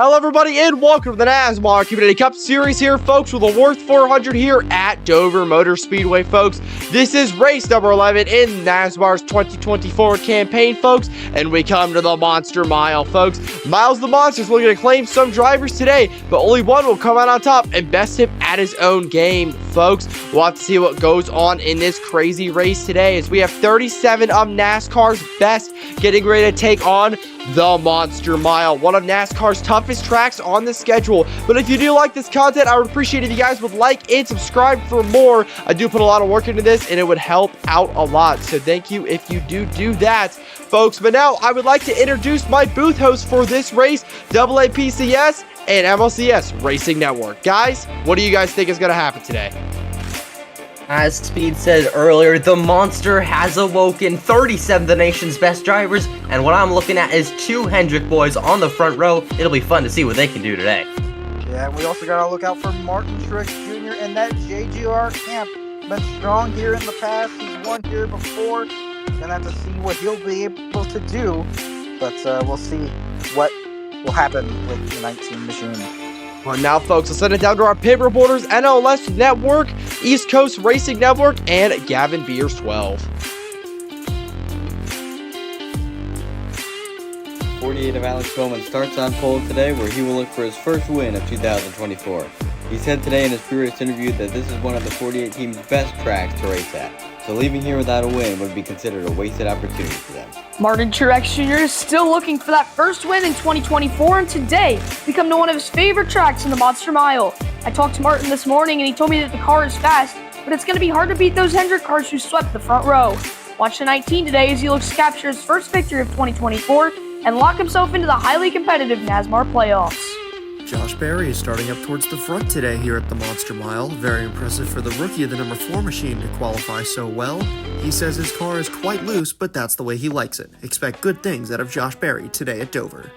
Hello everybody and welcome to the Nasmar Community Cup Series here, folks, with a Wurth 400 here at Dover Motor Speedway, folks. This is race number 11 in Nasmar's 2024 campaign, folks, and we come to the Monster Mile, folks. Miles the Monster's looking to claim some drivers today, but only one will come out on top and best him at his own game, folks. We'll have to see what goes on in this crazy race today, as we have 37 of NASCAR's best getting ready to take on the Monster Mile, one of NASCAR's toughest tracks on the schedule. But if you do like this content, I would appreciate if you guys would like and subscribe for more. I do put a lot of work into this and it would help out a lot, so thank you if you do that, folks. But now I would like to introduce my booth host for this race, AAPCS and MLCS Racing Network. Guys, what do you guys think is going to happen today? As Speed said earlier, the Monster has awoken. 37 of the nation's best drivers, and what I'm looking at is two Hendrick boys on the front row. It'll be fun to see what they can do today. Yeah, we also got to look out for Martin Truex Jr. and that JGR camp. Been strong here in the past. He's won here before. Gonna have to see what he'll be able to do, but we'll see what will happen with the 19 machine. Well, now, folks, let's send it down to our pit reporters, NLS Network, East Coast Racing Network, and Gavin Beers 12. 48 of Alex Bowman starts on pole today, where he will look for his first win of 2024. He said today in his pre-race interview that this is one of the 48 team's best tracks to race at, so leaving here without a win would be considered a wasted opportunity for them. Martin Truex Jr. is still looking for that first win in 2024, and today become to one of his favorite tracks in the Monster Mile. I talked to Martin this morning and he told me that the car is fast, but it's going to be hard to beat those Hendrick cars who swept the front row. Watch the 19 today as he looks to capture his first victory of 2024 and lock himself into the highly competitive NASMAR playoffs. Josh Berry is starting up towards the front today here at the Monster Mile. Very impressive for the rookie of the number 4 machine to qualify so well. He says his car is quite loose, but that's the way he likes it. Expect good things out of Josh Berry today at Dover.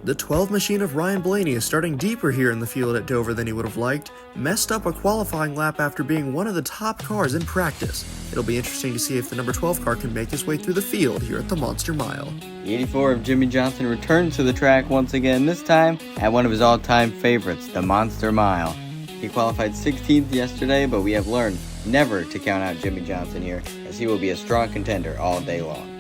The 12 machine of Ryan Blaney is starting deeper here in the field at Dover than he would have liked. Messed up a qualifying lap after being one of the top cars in practice. It'll be interesting to see if the number 12 car can make his way through the field here at the Monster Mile. The 84 of Jimmy Johnson returns to the track once again, this time at one of his all-time favorites, the Monster Mile. He qualified 16th yesterday, but we have learned never to count out Jimmy Johnson here, as he will be a strong contender all day long.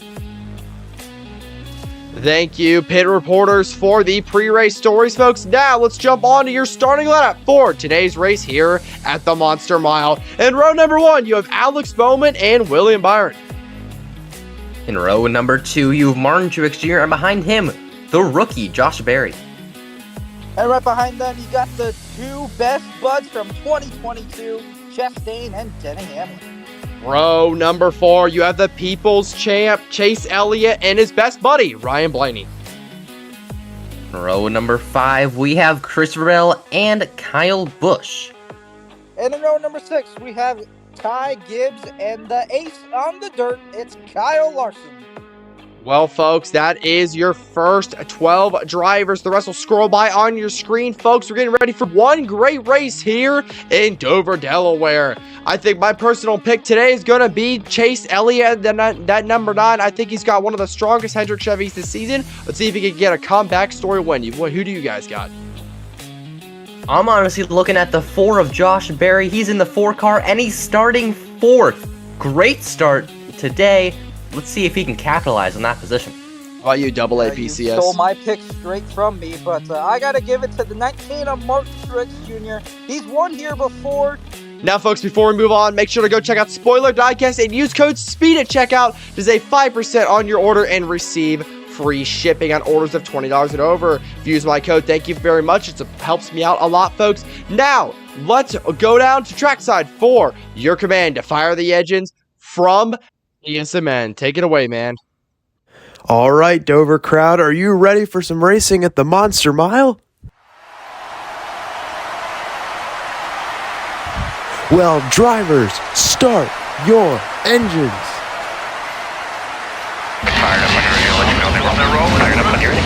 Thank you, pit reporters, for the pre-race stories, folks. Now, let's jump on to your starting lineup for today's race here at the Monster Mile. In row number 1, you have Alex Bowman and William Byron. In row number 2, you have Martin Truex Jr., and behind him, the rookie, Josh Berry. And right behind them, you got the two best buds from 2022, Chastain and Denny Hamlin. Row number 4, you have the People's Champ, Chase Elliott, and his best buddy, Ryan Blaney. In row number 5, we have Christopher Bell and Kyle Busch. And in row number 6, we have Ty Gibbs and the ace on the dirt, it's Kyle Larson. Well, folks, that is your first 12 drivers. The rest will scroll by on your screen, folks. We're getting ready for one great race here in Dover, Delaware. I think my personal pick today is going to be Chase Elliott, that number 9. I think he's got one of the strongest Hendrick Chevys this season. Let's see if he can get a comeback story win. Who do you guys got? I'm honestly looking at the 4 of Josh Berry. He's in the 4 car, and he's starting 4th. Great start today. Let's see if he can capitalize on that position. How about you, AAPCS? You stole my pick straight from me, but I got to give it to the 19 of Martin Truex Jr. He's won here before. Now, folks, before we move on, make sure to go check out Spoiler Diecast and use code SPEED at checkout to save 5% on your order and receive free shipping on orders of $20 and over. If you use my code, thank you very much. It helps me out a lot, folks. Now, let's go down to trackside for your command to fire the engines from ESMN. Take it away, man. All right, Dover crowd, are you ready for some racing at the Monster Mile? Well, drivers, start your engines. Fired up when you're ready. Let you know they run their roll. Fired up when you're ready.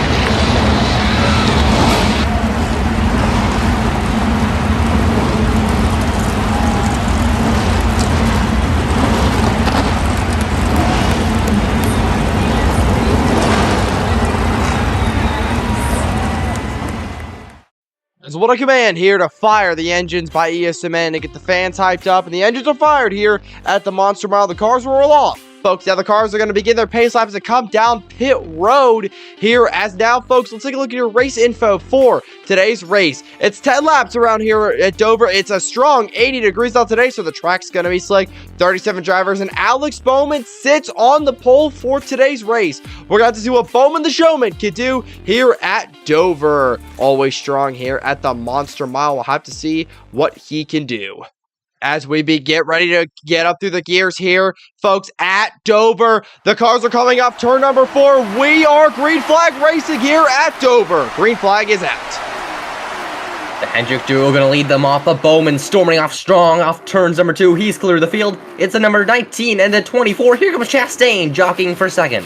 As what a command here to fire the engines by ESMN to get the fans hyped up, and the engines are fired here at the Monster Mile. The cars will roll off. Folks, now the cars are going to begin their pace laps and come down pit road here. As now, folks, let's take a look at your race info for today's race. It's 10 laps around here at Dover. It's a strong 80 degrees out today, so the track's going to be slick. 37 drivers, and Alex Bowman sits on the pole for today's race. We're going to have to see what Bowman the Showman can do here at Dover. Always strong here at the Monster Mile. We'll have to see what he can do. As we get ready to get up through the gears here, folks, at Dover. The cars are coming off turn number 4. We are green flag racing here at Dover. Green flag is out. The Hendrick duo going to lead them off, but Bowman storming off strong off turns number 2. He's clear of the field. It's the number 19 and the 24. Here comes Chastain jockeying for second.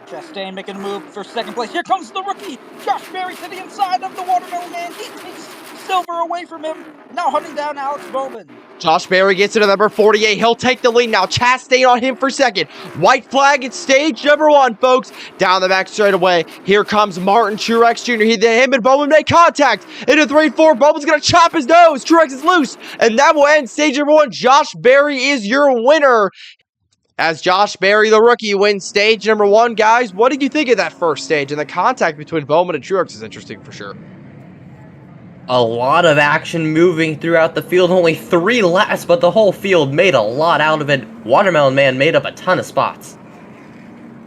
Chastain making a move for second place. Here comes the rookie, Josh Berry, to the inside of the Watermelon Man. He takes silver away from him. Now hunting down Alex Bowman. Josh Berry gets into number 48. He'll take the lead now. Chastain on him for second. White flag at stage number 1, folks. Down the back straight away. Here comes Martin Truex Jr. Him and Bowman make contact. Into 3-4. Bowman's going to chop his nose. Truex is loose. And that will end stage number 1. Josh Berry is your winner. As Josh Berry, the rookie, wins stage number 1. Guys, what did you think of that first stage? And the contact between Bowman and Truex is interesting for sure. A lot of action moving throughout the field. Only 3 laps, but the whole field made a lot out of it. Watermelon Man made up a ton of spots.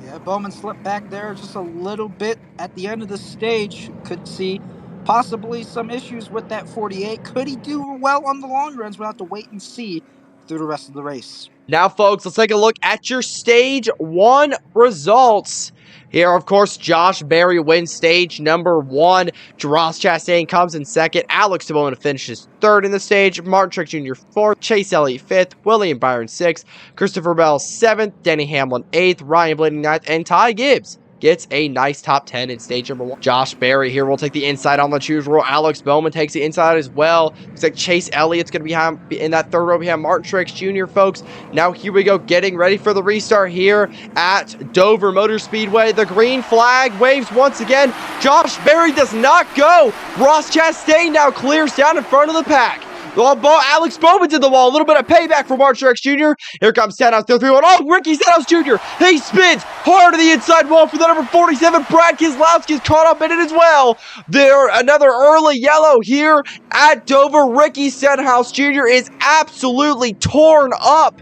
Yeah, Bowman slipped back there just a little bit at the end of the stage. Could see possibly some issues with that 48. Could he do well on the long runs? We'll have to wait and see through the rest of the race. Now, folks, let's take a look at your stage 1 results. Here, of course, Josh Berry wins stage number 1. Ross Chastain comes in second. Alex Bowman finishes third in the stage. Martin Truex Jr. 4th. Chase Elliott 5th. William Byron 6th. Christopher Bell 7th. Denny Hamlin 8th. Ryan Blaney 9th. And Ty Gibbs gets a nice top 10 in stage number 1. Josh Berry here will take the inside on the choose roll. Alex Bowman takes the inside as well. Looks like Chase Elliott's going to be in that third row behind Martin Truex Jr., folks. Now here we go, getting ready for the restart here at Dover Motor Speedway. The green flag waves once again. Josh Berry does not go. Ross Chastain now clears down in front of the pack. Alex Bowman's in the wall. A little bit of payback for Martin Truex Jr. Here comes Stenhouse, 3-1. Oh, Ricky Stenhouse Jr. He spins hard to the inside wall for the number 47. Brad Keselowski's caught up in it as well. There, another early yellow here at Dover. Ricky Stenhouse Jr. is absolutely torn up.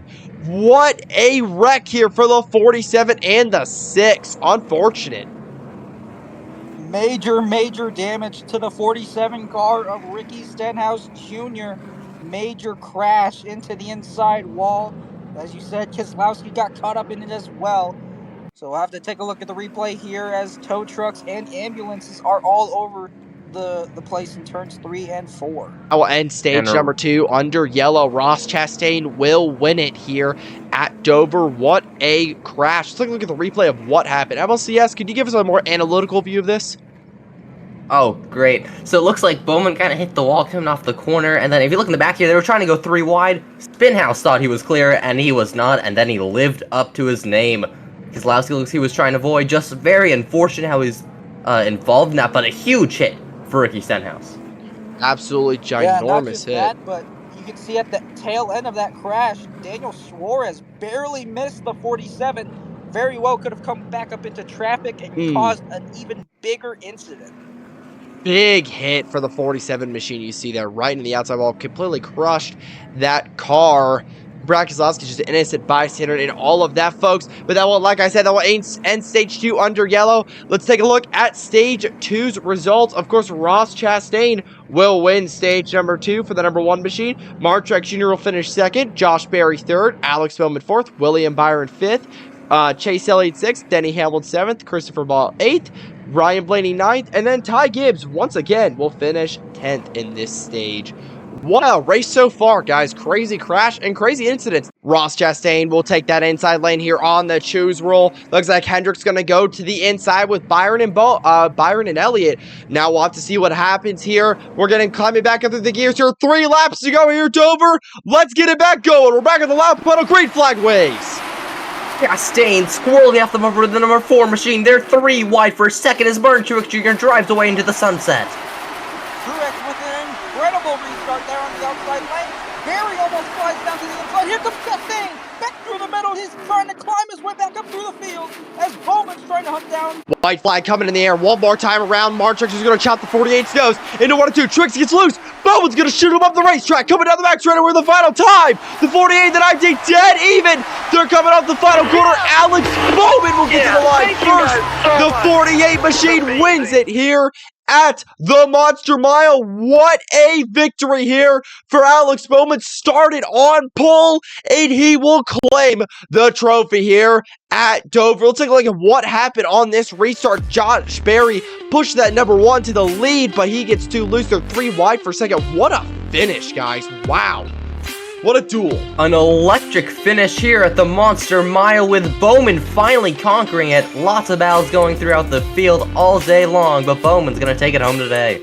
What a wreck here for the 47 and the 6. Unfortunate. Major damage to the 47 car of Ricky Stenhouse Jr. Major crash into the inside wall. As you said, Keselowski got caught up in it as well. So we'll have to take a look at the replay here as tow trucks and ambulances are all over the place in turns 3 and 4. I will end stage number 2 under yellow. Ross Chastain will win it here at Dover. What a crash. Let's take a look at the replay of what happened. MLCS, could you give us a more analytical view of this? Oh, great. So it looks like Bowman kind of hit the wall coming off the corner, and then if you look in the back here, they were trying to go 3 wide. Spinhouse thought he was clear, and he was not, and then he lived up to his name. Keselowski looks he was trying to avoid. Just very unfortunate how he's involved in that, but a huge hit for Ricky Stenhouse. Absolutely ginormous not just hit. That, but you can see at the tail end of that crash, Daniel Suarez barely missed the 47. Very well could have come back up into traffic and caused an even bigger incident. Big hit for the 47 machine you see there, right in the outside wall. Completely crushed that car. Brad Keselowski just an innocent bystander in all of that, folks. But that will, like I said, that will end stage 2 under yellow. Let's take a look at stage 2's results. Of course, Ross Chastain will win stage number 2 for the number 1 machine. Martin Truex Jr. will finish second. Josh Berry 3rd. Alex Bowman 4th. William Byron 5th. Chase Elliott 6th. Denny Hamlin 7th. Christopher Bell 8th. Ryan Blaney 9th. And then Ty Gibbs, once again, will finish 10th in this stage. What a race so far, guys. Crazy crash and crazy incidents. Ross Chastain will take that inside lane here on the choose roll. Looks like Hendrick's going to go to the inside with Byron and Elliott. Now we'll have to see what happens here. We're getting climbing back up through the gears here. 3 laps to go here, Dover. Let's get it back going. We're back at the lap pedal. Green flag waves. Chastain squirreling off the bumper with the number 4 machine. They're 3 wide for a second as Martin Truex Jr. drives away into the sunset. Truex with outside lane. Barry almost flies down to the inside. Here comes Chastain. Back through the middle. He's trying to climb his way back up through the field as Bowman's trying to hunt down. White flag coming in the air one more time around. Martrix is going to chop the 48 nose into 1 and 2. Trix gets loose. Bowman's going to shoot him up the racetrack. Coming down the back straight with the final time. The 48 and the 19 dead even. They're coming up the final quarter. Alex Bowman will get to the line first. The 48 machine wins it here at the Monster Mile. What a victory here for Alex Bowman. Started on pole, and he will claim the trophy here at Dover. Let's take a look at what happened on this restart. Josh Berry pushed that number 1 to the lead, but he gets too loose. They're 3 wide for second. What a finish, guys. Wow. What a duel. An electric finish here at the Monster Mile with Bowman finally conquering it. Lots of battles going throughout the field all day long, but Bowman's going to take it home today.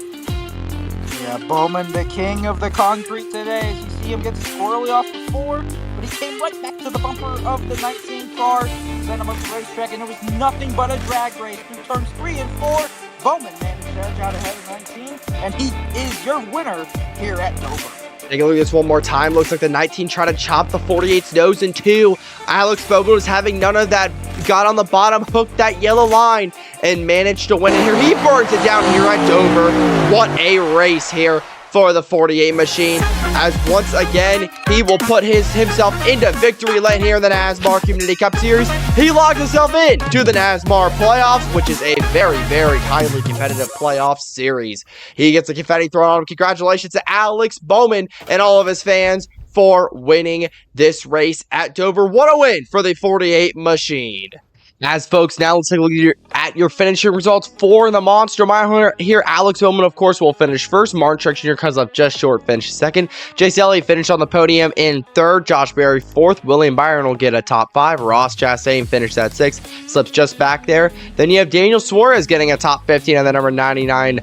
Yeah, Bowman, the king of the concrete today. As you see him get squirrely off the 4, but he came right back to the bumper of the 19 car, sent him up the racetrack, and it was nothing but a drag race through turns 3 and 4. Bowman managed to edge out ahead of 19, and he is your winner here at Dover. Take a look at this one more time. Looks like the 19 tried to chop the 48's nose in 2. Alex Bowman was having none of that. Got on the bottom, hooked that yellow line, and managed to win it here. He burns it down here at Dover. What a race here for the 48 machine, as once again he will put himself into victory lane here in the Nasmar Community Cup Series. He logs himself in to the Nasmar playoffs, which is a very, very highly competitive playoff series. He gets a confetti thrown on him. Congratulations to Alex Bowman and all of his fans for winning this race at Dover. What a win for the 48 machine. As folks, now let's take a look at your finishing results for the Monster Mile here. Alex Bowman, of course, will finish first. Martin Truex Jr. comes up just short, finished second. Chase Elliott finished on the podium in third. Josh Berry fourth. William Byron will get a top 5. Ross Chastain finished at 6th, slips just back there. Then you have Daniel Suarez getting a top 15 on the number 99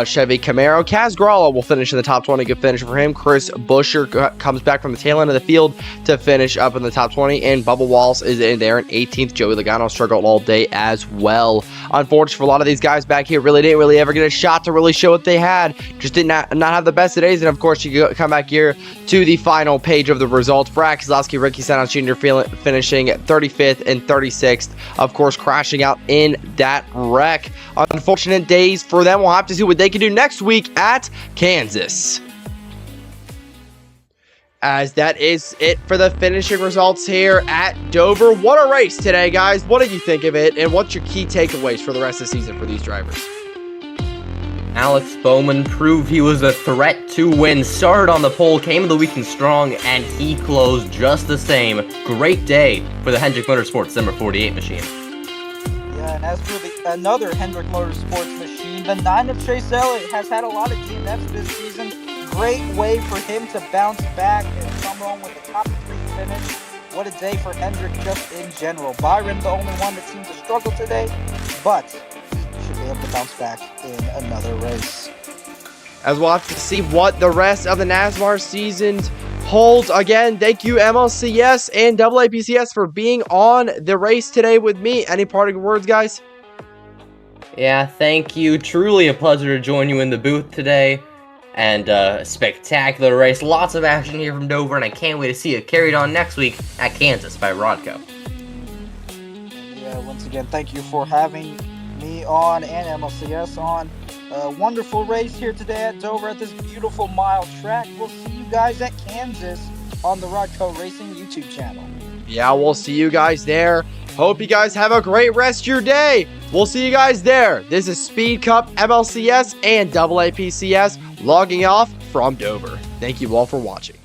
Chevy Camaro. Kaz Gralla will finish in the top 20. Good finish for him. Chris Buescher comes back from the tail end of the field to finish up in the top 20. And Bubba Wallace is in there in 18th. Joey Logano struggled all day as well. Unfortunately for a lot of these guys back here, really didn't ever get a shot to really show what they had. Just did not have the best of days. And of course, you come back here to the final page of the results. Brad Keselowski, Ricky Stenhouse Jr. finishing 35th and 36th. Of course, crashing out in that wreck. Unfortunate days for them. We'll have to see what they can do next week at Kansas. As that is it for the finishing results here at Dover. What a race today, guys. What did you think of it, and what's your key takeaways for the rest of the season for these drivers? Alex Bowman proved he was a threat to win. Started on the pole, came to the weekend strong, and he closed just the same. Great day for the Hendrick Motorsports number 48 machine. Yeah, and as for another Hendrick Motorsports machine, the 9 of Chase Elliott has had a lot of DNFs this season. Great way for him to bounce back and come home with a top 3 finish. What a day for Hendrick just in general. Byron, the only one that seemed to struggle today, but he should be able to bounce back in another race. As we'll have to see what the rest of the NASCAR season holds. Again, thank you MLCS and AAPCS for being on the race today with me. Any parting words, guys? Yeah, thank you. Truly a pleasure to join you in the booth today. And a spectacular race. Lots of action here from Dover, and I can't wait to see it carried on next week at Kansas by Rodco. Yeah, once again, thank you for having me on and MLCS on. A wonderful race here today at Dover at this beautiful mile track. We'll see you guys at Kansas on the Rodco Racing YouTube channel. Yeah, we'll see you guys there. Hope you guys have a great rest of your day. We'll see you guys there. This is Speed Cup, MLCS, and AAPCS logging off from Dover. Thank you all for watching.